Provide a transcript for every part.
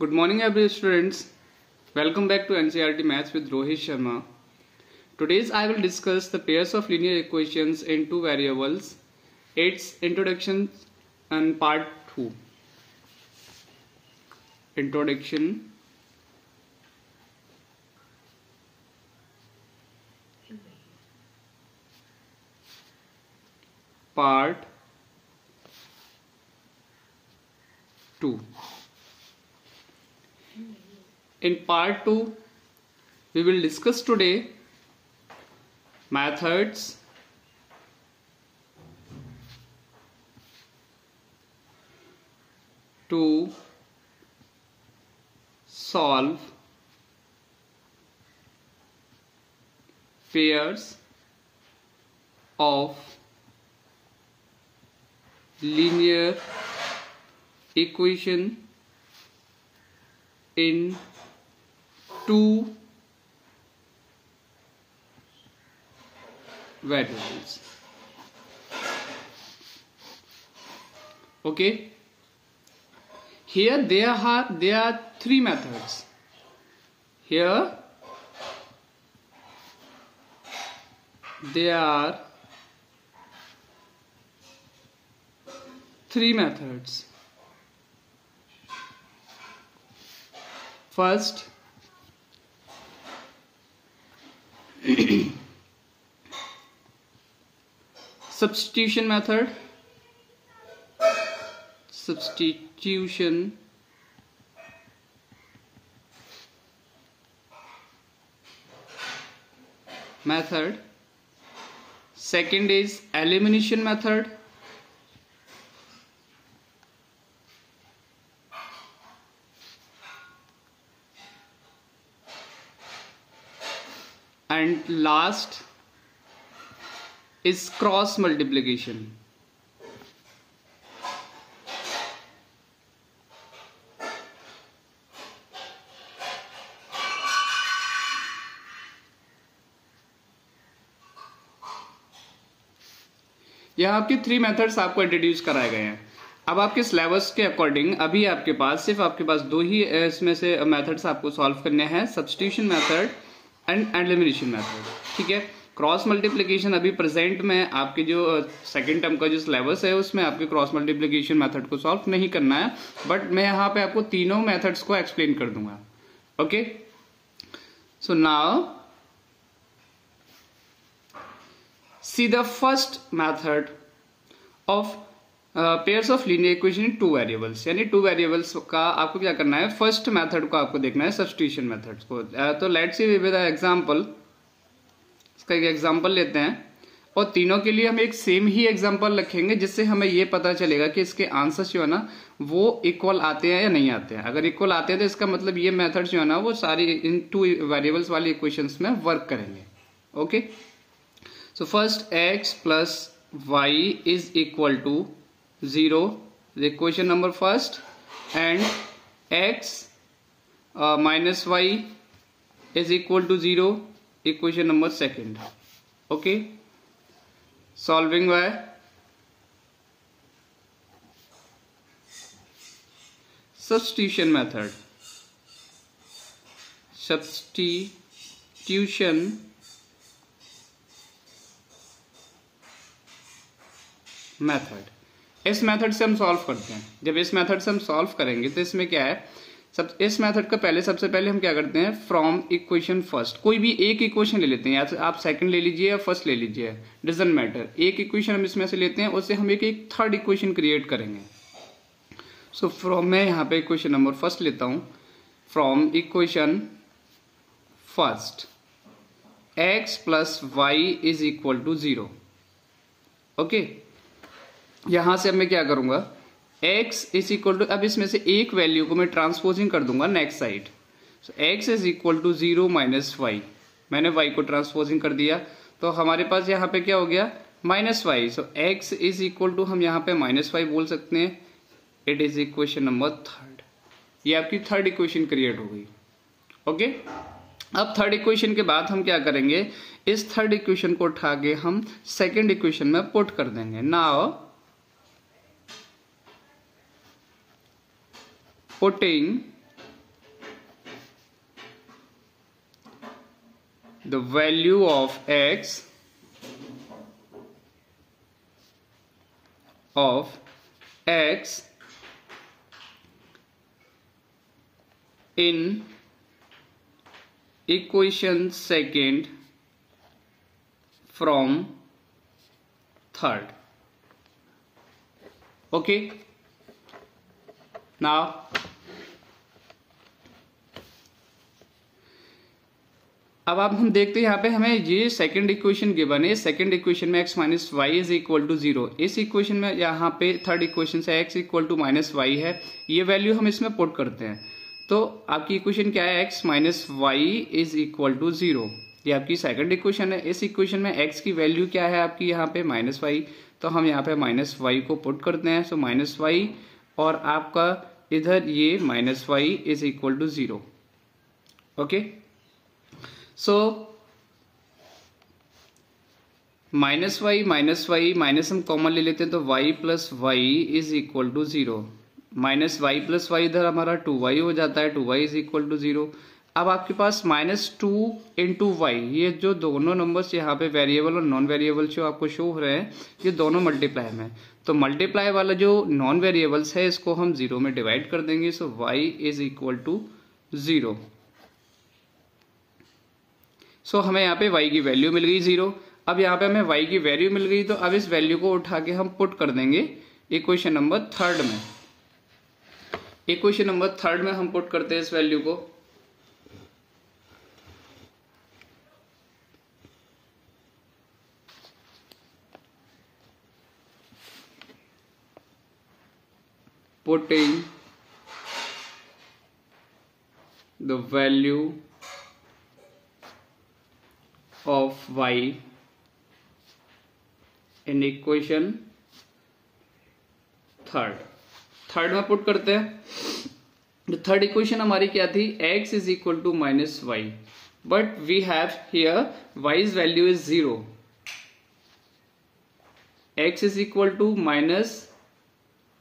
Good morning, every students. Welcome back to NCERT Maths with Rohit Sharma. Today I will discuss the pairs of linear equations in two variables, its introduction and part 2. Introduction, part 2. In part 2, we will discuss today methods, to solve pairs of linear equation in two variables. Okay, here there are three methods. Here there are three methods. First, substitution method. Substitution method. Second is elimination method. And last is cross multiplication. यह आपके three methods आपको introduce कराए गए हैं। अब आपके syllabus के according अभी आपके पास दो ही इसमें से मेथड्स आपको सॉल्व करने हैं, substitution method and elimination method. ठीक है, क्रॉस मल्टीप्लिकेशन अभी प्रेजेंट में आपके जो सेकंड टर्म का जो सिलेबस है उसमें आपके क्रॉस मल्टीप्लिकेशन मेथड को सॉल्व नहीं करना है, बट मैं यहाँ पे आपको तीनों मेथड्स को एक्सप्लेन कर दूंगा। Okay, so now see the first method of pairs of linear equation in two variables, यानी टू वेरिएबल्स का आपको क्या करना है, फर्स्ट मेथड को आपको देखना है, सब्स्टिट्यूशन मेथड को। तो लेट्स सी विद एग्जांपल, इसका एक एग्जांपल लेते हैं और तीनों के लिए हम एक सेम ही एग्जांपल रखेंगे जिससे हमें ये पता चलेगा कि इसके आंसर्स जो है ना वो इक्वल आते हैं या नहीं आते हैं। अगर इक्वल आते हैं तो इसका मतलब ये मेथड जो है ना वो सारी इन टू वेरिएबल्स वाली इक्वेशंस में वर्क करेंगे। Okay, so first x plus y is equal to 0, the equation number first, and x minus y is equal to 0, equation number second. Okay, solving by substitution method. Substitution method, इस method से हम solve करते हैं। जब इस method से हम solve करेंगे तो इसमें क्या है, इस मेथड का सबसे पहले हम क्या करते हैं, फ्रॉम इक्वेशन फर्स्ट, कोई भी एक इक्वेशन ले लेते हैं, या आप सेकंड ले लीजिए या फर्स्ट ले लीजिए, डजंट मैटर, एक इक्वेशन हम इसमें से लेते हैं, उससे हम एक थर्ड इक्वेशन क्रिएट करेंगे। सो फ्रॉम, मैं यहाँ पे इक्वेशन नंबर फर्स्ट लेता हूं, from equation first x plus Y is equal to 0। Okay, यहां से अब मैं क्या करूंगा, x इज इक्वल टू, अब इसमें से एक वैल्यू को मैं ट्रांसपोजिंग कर दूंगा next side. So x is equal to 0 minus Y, मैंने y को ट्रांसपोजिंग कर दिया तो हमारे पास यहाँ पे क्या हो गया, minus Y. So x is equal to, हम यहाँ पे माइनस वाई बोल सकते हैं, it is equation number third. ये आपकी थर्ड इक्वेशन क्रिएट हो गई। ओके, अब थर्ड इक्वेशन के बाद हम क्या करेंगे, इस थर्ड इक्वेशन को उठा के हम सेकेंड इक्वेशन में पुट कर देंगे। Now putting the value of x in equation second from third. Okay, now अब हम देखते हैं यहाँ पे हमें ये सेकंड इक्वेशन गिवन है। सेकंड इक्वेशन में x minus y is equal to 0। इस इक्वेशन में यहाँ पे थर्ड इक्वेशन से x equal to minus y है, ये वैल्यू हम इसमें पुट करते हैं। तो आपकी इक्वेशन क्या है, x minus y is equal to 0। ये आपकी सेकंड इक्वेशन है। इस इक्वेशन में x की वैल्यू क्या है आपकी यहाँ पे माइनस वाई, तो हम यहाँ पे माइनस वाई को पुट करते हैं। सो माइनस वाई और आपका इधर ये minus y is equal to 0। Okay, so minus y minus हम कॉमन ले लेते हैं तो y plus Y is equal to 0। Minus y plus y इधर हमारा 2y हो जाता है, 2y इज इक्वल टू 0। अब आपके पास -2 इंटू वाई, ये जो दोनों नंबर्स यहाँ पे वेरिएबल और नॉन वेरिएबल जो आपको शो हो रहे हैं, ये दोनों मल्टीप्लाई में। तो मल्टीप्लाई वाला जो नॉन वेरिएबल्स है इसको हम 0 में डिवाइड कर देंगे। सो y इज इक्वल टू 0। सो हमें यहाँ पे y की वैल्यू मिल गई 0। अब यहाँ पे हमें y की वैल्यू मिल गई, तो अब इस वैल्यू को उठा के हम पुट कर देंगे इक्वेशन नंबर थर्ड में। इक्वेशन नंबर थर्ड में हम पुट करते हैं इस वैल्यू को। Putting the value of y in equation third में पुट करते हैं। थर्ड इक्वेशन हमारी क्या थी, x is equal to minus y, but we have here y's value is 0। x is equal to minus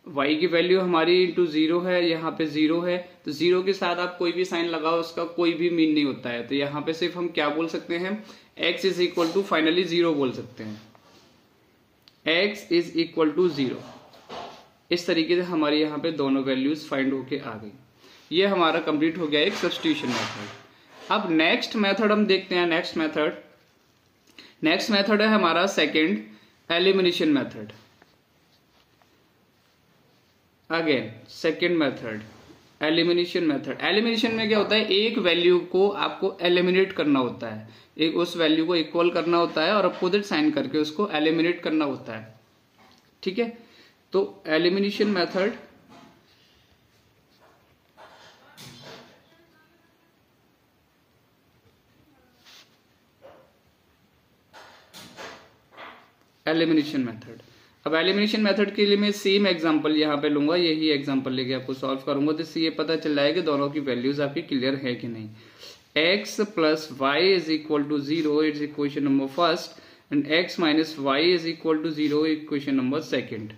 y की value हमारी into 0 है, यहाँ पे 0 है। तो 0 के साथ आप कोई भी साइन लगाओ उसका कोई भी मीन नहीं होता है। तो यहाँ पे सिर्फ हम क्या बोल सकते हैं, x is equal to finally 0 बोल सकते हैं। x is equal to 0। इस तरीके से हमारी यहाँ पे दोनों वैल्यूज फाइंड होके आ गई। ये हमारा कंप्लीट हो गया एक सब्स्टिट्यूशन मेथड। अब नेक्स्ट मेथड हम देखते हैं। नेक्स्ट मेथड है हमारा second elimination method. Again second method elimination method. Elimination में क्या होता है, एक वैल्यू को आपको एलिमिनेट करना होता है, एक उस वैल्यू को इक्वल करना होता है और अपोजिट साइन करके उसको एलिमिनेट करना होता है। ठीक है, तो एलिमिनेशन मेथड अब एलिमिनेशन मेथड के लिए मैं सेम एग्जांपल यहाँ पे लूंगा, यही एग्जांपल लेके आपको सॉल्व करूंगा। तो इससे ये पता चल जाएगा कि दोनों की वैल्यूज आपकी क्लियर है कि नहीं। x plus Y is equal to 0 is equation number first, and x minus y is equal to 0 equation number second.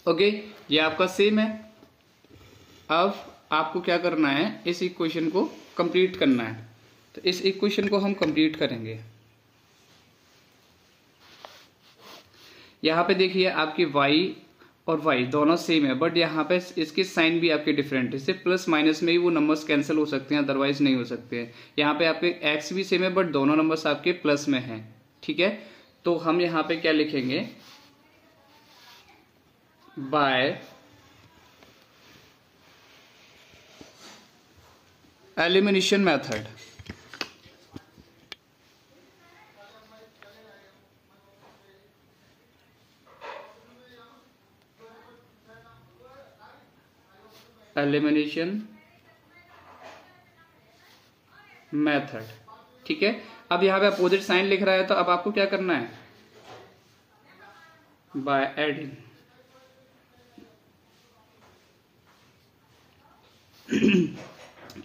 Okay, ये आपका सेम है। अब आपको क्या करना है, इस इक्वेशन को कंप्लीट करना है। तो इस इक्वेशन को हम कंप्लीट करेंगे। यहाँ पे देखिए आपकी y और y दोनों सेम है, बट यहाँ पे इसके साइन भी आपके डिफरेंट है। सिर्फ प्लस माइनस में ही वो नंबर्स कैंसिल हो सकते हैं, अदरवाइज नहीं हो सकते हैं। यहाँ पे आपके x भी सेम है, बट दोनों नंबर्स आपके प्लस में हैं। ठीक है, तो हम यहाँ पे क्या लिखेंगे, by elimination method. Elimination method. ठीक है, अब यहाँ पे अपोजिट साइन लिख रहा है, तो अब आपको क्या करना है, बाय एडिंग।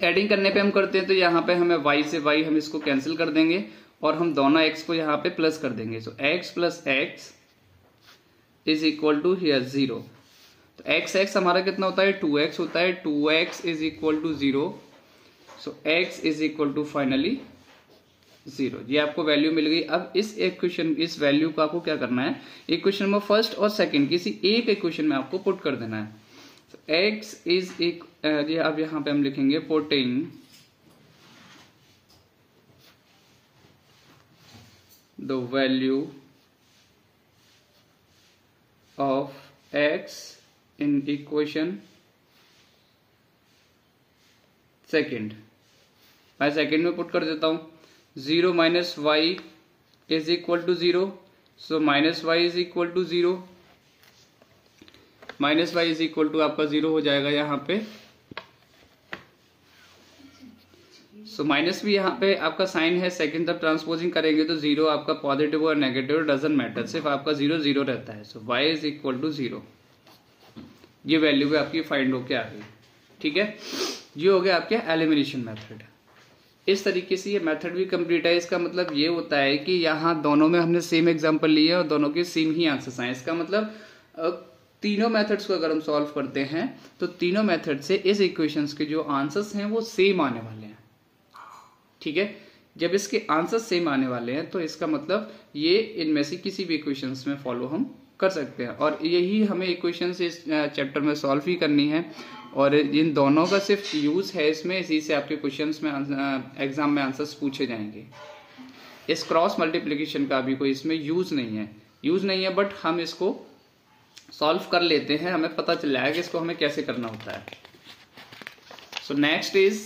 एडिंग करने पे हम करते हैं, तो यहाँ पे हमें y से y हम इसको कैंसिल कर देंगे और हम दोनों x को यहाँ पे प्लस कर देंगे। So x plus x is equal to here 0। तो x हमारा कितना होता है, 2x होता है। 2x is equal to 0। So x is equal to finally 0, ये आपको वैल्यू मिल गई। अब इस इक्वेशन, इस वैल्यू को आपको क्या करना है, इक्वेशन नंबर फर्स्ट और सेकंड किसी एक इक्वेशन में आपको पुट कर देना है। x इज अब यहाँ पे हम लिखेंगे putting the value of x in equation second. मैं सेकेंड में पुट कर देता हूं, 0 minus y is equal to 0, so minus y is equal to 0, minus y is equal to आपका 0 हो जाएगा यहाँ पे। सो माइनस भी यहाँ पे आपका साइन है, सेकंड तब ट्रांसपोजिंग करेंगे तो 0 आपका पॉजिटिव और नेगेटिव डजंट मैटर, सिर्फ आपका 0 0 रहता है। So y is equal to 0, ये वैल्यू भी आपकी फाइंड होके आ गई। ठीक है, ये हो गया आपके एलिमिनेशन मेथड। इस तरीके से ये मेथड भी कंप्लीट है। इसका मतलब ये होता है कि यहाँ दोनों में हमने सेम एग्जांपल लिए और दोनों के सेम ही आंसर्स आए। इसका मतलब तीनों मेथड्स को अगर हम सॉल्व करते हैं तो तीनों मेथड से इस इक्वेशंस के जो आंसर्स हैं वो सेम आने वाले हैं। ठीक है, जब इसके आंसर्स सेम आने वाले हैं तो इसका मतलब ये इनमें से किसी भी इक्वेशंस में फॉलो हम कर सकते हैं, और यही हमें इक्वेशंस इस चैप्टर में सॉल्व ही करनी है। और इन दोनों का सिर्फ यूज है इसमें, इसी से आपके क्वेश्चंस में एग्जाम में आंसर्स पूछे जाएंगे। इस क्रॉस मल्टीप्लिकेशन का भी कोई इसमें यूज नहीं है, बट हम इसको सॉल्व कर लेते हैं, हमें पता चल जाएगा कि इसको हमें कैसे करना होता है। So next is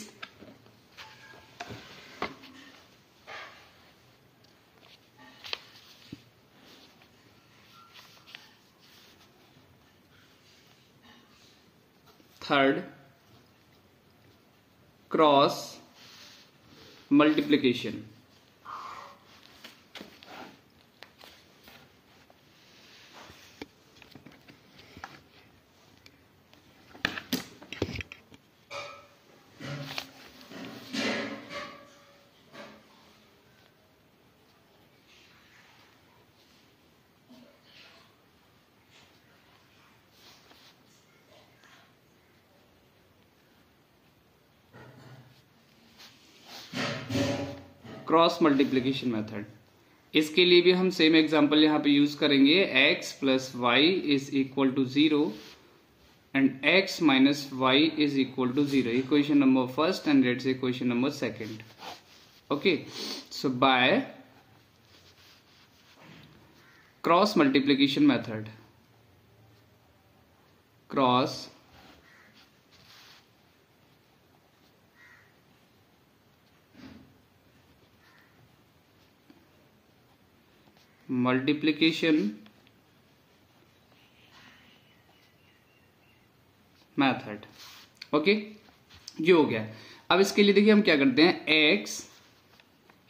third, cross multiplication. Cross multiplication method, इसके लिए भी हम सेम एग्जांपल यहाँ पे यूज करेंगे। x plus Y is equal to 0 and x minus y is equal to 0, equation number first and let's say equation number second. Okay, so by cross multiplication method, cross multiplication method. Okay, ये हो गया। अब इसके लिए देखिए हम क्या करते हैं, x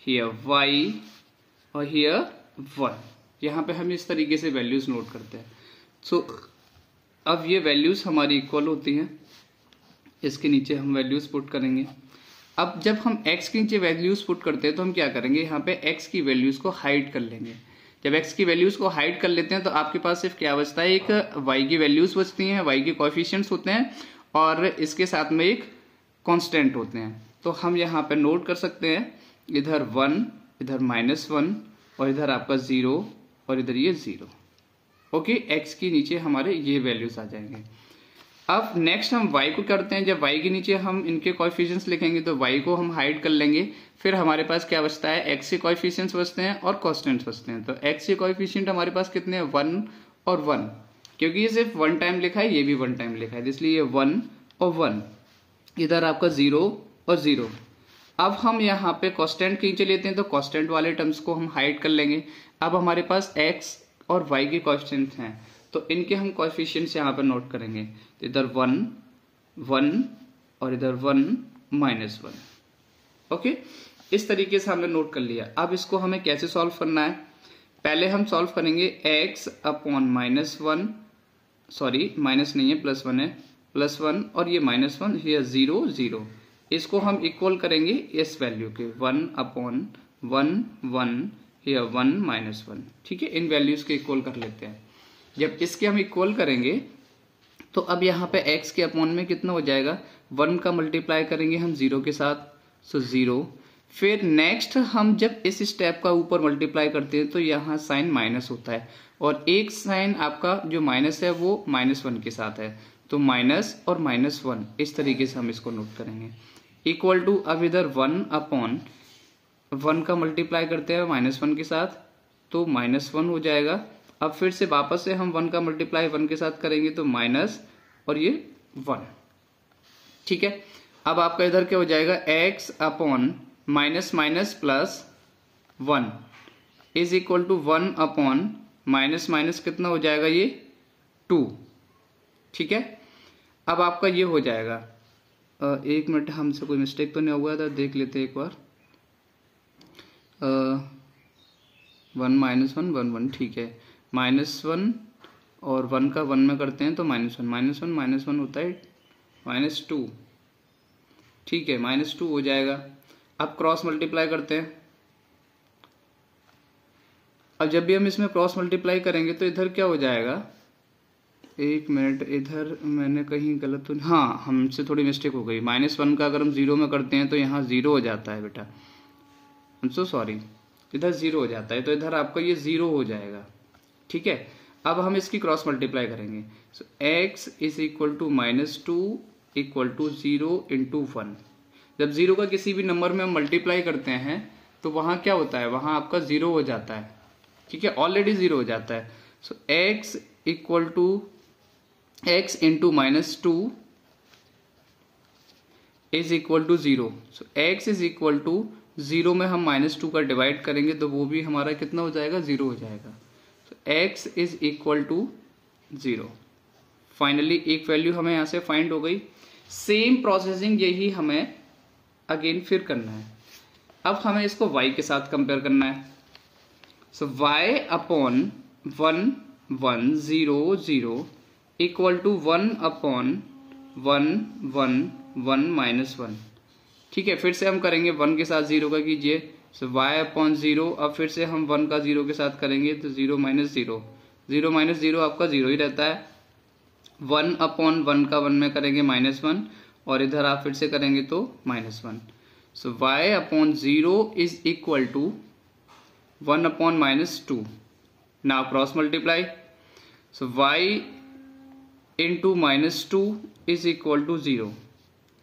हियर y और हियर 1, यहां पे हम इस तरीके से वैल्यूज नोट करते हैं। सो अब ये वैल्यूज हमारी इक्वल होती हैं, इसके नीचे हम वैल्यूज पुट करेंगे। अब जब हम x के नीचे वैल्यूज पुट करते हैं तो हम क्या करेंगे, यहाँ पे x की वैल्यूज को हाइड कर लेंगे। जब x की वैल्यूज को हाइड कर लेते हैं तो आपके पास सिर्फ क्या बचता है, एक y की वैल्यूज बचती हैं, y के कोएफिशिएंट्स होते हैं और इसके साथ में एक कांस्टेंट होते हैं। तो हम यहाँ पे नोट कर सकते हैं, इधर 1, इधर -1 और इधर आपका 0 और इधर ये 0। ओके, x के नीचे हमारे ये वैल्यूज आ जाएंगे। अब नेक्स्ट हम y को करते हैं, जब y के नीचे हम इनके कोएफिशिएंट्स लिखेंगे तो y को हम हाइड कर लेंगे। फिर हमारे पास क्या बचता है, x के कोएफिशिएंट्स बचते हैं और कांस्टेंट्स बचते हैं। तो x के कोएफिशिएंट हमारे पास कितने हैं, 1 और 1, क्योंकि ये सिर्फ 1 टाइम लिखा है, ये भी 1 टाइम लिखा है, इसलिए ये 1 और 1। इधर आपका 0 और 0। अब हम यहाँ पे कांस्टेंट के नीचे लेते हैं तो कांस्टेंट वाले टर्म्स को हम हाइड कर लेंगे। अब हमारे पास x और y के कांस्टेंट हैं तो इनके हम कोएफिशिएंट्स यहाँ पर नोट करेंगे। तो इधर 1 1 और इधर 1 -1। ओके, इस तरीके से हमने नोट कर लिया। अब इसको हमें कैसे सॉल्व करना है, पहले हम सॉल्व करेंगे x अपॉन -1, सॉरी माइनस नहीं है, +1 है, +1 और ये -1, ये 0 0। इसको हम इक्वल करेंगे इस वैल्यू के, 1 अपॉन 1 1, ये 1 -1। ठीक है, इन वैल्यूज के इक्वल कर लेते हैं। जब इसके हम इक्वल करेंगे तो अब यहाँ पे x के अपॉन में कितना हो जाएगा, 1 का मल्टीप्लाई करेंगे हम 0 के साथ, सो 0। फिर नेक्स्ट हम जब इस स्टेप का ऊपर मल्टीप्लाई करते हैं तो यहाँ साइन माइनस होता है, और एक साइन आपका जो माइनस है वो -1 के साथ है, तो माइनस और -1 इस तरीके से हम इसको नोट करेंगे। इक्वल टू, अब इधर 1/1 का मल्टीप्लाई करते हैं -1 के साथ, तो -1 हो जाएगा। अब फिर से वापस से हम 1 का मल्टीप्लाई 1 के साथ करेंगे तो माइनस और ये 1। ठीक है, अब आपका इधर क्या हो जाएगा, x upon minus minus plus 1 is equal to 1 upon minus minus कितना हो जाएगा, ये 2। ठीक है, अब आपका ये हो जाएगा, एक मिनट, हमसे कोई मिस्टेक तो नहीं हुआ था, देख लेते हैं एक बार। 1 -1 1 1, ठीक है, -1 और 1 का 1 में करते हैं तो -1 -1 होता है -2। ठीक है, -2 हो जाएगा। अब क्रॉस मल्टीप्लाई करते हैं। अब जब भी हम इसमें क्रॉस मल्टीप्लाई करेंगे तो इधर क्या हो जाएगा, एक मिनट, इधर मैंने कहीं गलत तो, हाँ, हमसे थोड़ी मिस्टेक हो गई। -1 का अगर हम 0 में करते हैं तो यहाँ 0 हो जाता है बेटा, आई एम सो सॉरी, इधर 0 हो जाता है, तो इधर आपका ये 0 हो जाएगा। ठीक है, अब हम इसकी क्रॉस मल्टीप्लाई करेंगे। So x is equal to -2 equal to 0 into 1। जब 0 का किसी भी नंबर में हम मल्टीप्लाई करते हैं तो वहाँ क्या होता है, वहाँ आपका 0 हो जाता है। ठीक है, ऑलरेडी 0 हो जाता है। So x equal to x into -2 is equal to 0। So x is equal to 0 में हम -2 का डिवाइड करेंगे तो वो भी हमारा कितना हो जाएगा, 0 हो जाएगा। तो x is equal to 0। Finally एक वैल्यू हमें यहाँ से फाइंड हो गई। सेम प्रोसेसिंग यही हमें अगेन फिर करना है। अब हमें इसको y के साथ कंपेयर करना है। So y upon 1 1 0 0 equal to 1 upon 1 1 1 -1। ठीक है, फिर से हम करेंगे 1 के साथ 0 का कीजिए। सो y अपॉन 0, अब फिर से हम 1 का 0 के साथ करेंगे तो 0 -0, 0 -0 आपका 0 ही रहता है। 1 अपॉन 1 का 1 में करेंगे -1, और इधर आप फिर से करेंगे तो -1। So y upon 0 is equal to 1 upon -2। Now cross multiply. So y into -2 is equal to 0।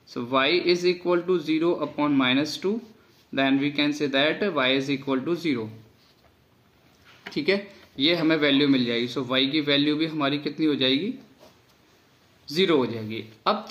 So y is equal to 0 upon -2, then we can say that y is equal to 0। ठीक है, ये हमें value मिल जाएगी। सो y की value भी हमारी कितनी हो जाएगी, 0 हो जाएगी। अब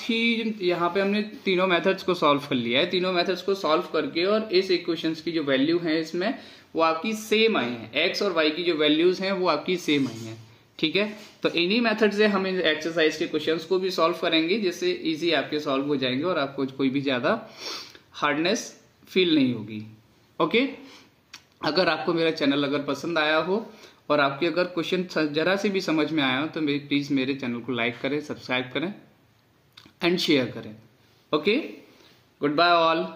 यहाँ पे हमने तीनों मेथड्स को सॉल्व कर लिया है। तीनों मेथड्स को सॉल्व करके और इस इक्वेशंस की जो वैल्यू है इसमें वो आपकी सेम आई है। x और y की जो वैल्यूज हैं वो आपकी सेम आई हैं। ठीक है, तो इन्हीं मेथड से हम एक्सरसाइज के क्वेश्चंस को भी सॉल्व करेंगे, जिससे इजी आपके सॉल्व हो जाएंगे और आपको कोई भी ज़्यादा हार्डनेस फील नहीं होगी। ओके, अगर आपको मेरा चैनल अगर पसंद आया हो और आपके अगर क्वेश्चन जरा से भी समझ में आया हो तो प्लीज़ मेरे चैनल को लाइक करें, सब्सक्राइब करें एंड शेयर करें। Okay, good bye all.